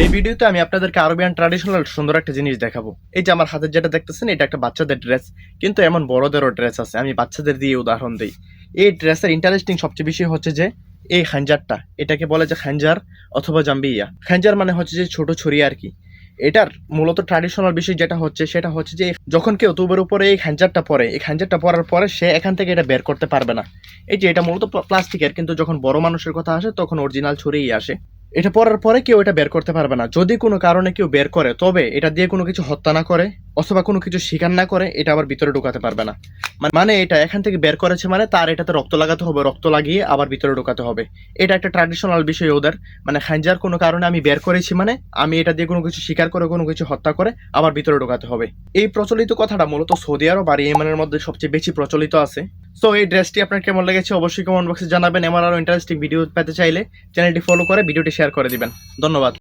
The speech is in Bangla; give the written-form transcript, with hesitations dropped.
এই ভিডিওতে আমি আপনাদেরকে আরবিয়ান ট্র্যাডিশনাল সুন্দর একটা জিনিস দেখাবো। এই যে আমার হাতে যেটা দেখতেছেন, এটা একটা বাচ্চাদের ড্রেস, কিন্তু এমন বড়দেরও ড্রেস আছে। আমি বাচ্চাদের দিয়ে উদাহরণ দিই। এই ড্রেসের ইন্টারেস্টিং সবচেয়ে বেশি হচ্ছে যে এই খাঞ্জারটা, এটাকে বলে যে খাঞ্জার অথবা জাম্বিয়া। খাঞ্জার মানে হচ্ছে যে ছোট ছুরি আর কি। এটার মূলত ট্র্যাডিশনাল বিষয় যেটা হচ্ছে সেটা হচ্ছে যে যখন কেউ তুবের উপরে এই খাঞ্জারটা পরে, এই খাঞ্জারটা পরার পরে সে এখান থেকে এটা বের করতে পারবে না। এই যে এটা মূলত প্লাস্টিকের, কিন্তু যখন বড় মানুষের কথা আসে তখন অরিজিনাল ছুরিই আসে। এটা পড়ার পরে কেউ এটা বের করতে পারবে না। যদি কোনো কারণে কেউ বের করে, তবে এটা দিয়ে কোনো কিছু হত্যা না করে অথবা কোনো কিছু স্বীকার না করে এটা আবার ভিতরে ঢোকাতে পারবে না। মানে এটা এখান থেকে বের করেছে মানে তার এটাতে রক্ত লাগাতে হবে, রক্ত লাগিয়ে আবার ভিতরে ঢোকাতে হবে। এটা একটা ট্র্যাডিশনাল বিষয় ওদের। মানে খাঞ্জার কোনো কারণে আমি বের করেছি মানে আমি এটা দিয়ে কোনো কিছু স্বীকার করে, কোনো কিছু হত্যা করে আবার ভিতরে ঢোকাতে হবে। এই প্রচলিত কথাটা মূলত সৌদি আরব আর ইয়েমেনের মধ্যে সবচেয়ে বেশি প্রচলিত আছে। সো এই ড্রেসটি আপনার কেমন লেগেছে অবশ্যই কমেন্ট বক্সে জানাবেন। এমন আরো ইন্টারেস্টিং ভিডিও পেতে চাইলে চ্যানেলটি ফলো করে ভিডিওটি শেয়ার করে দিবেন। ধন্যবাদ।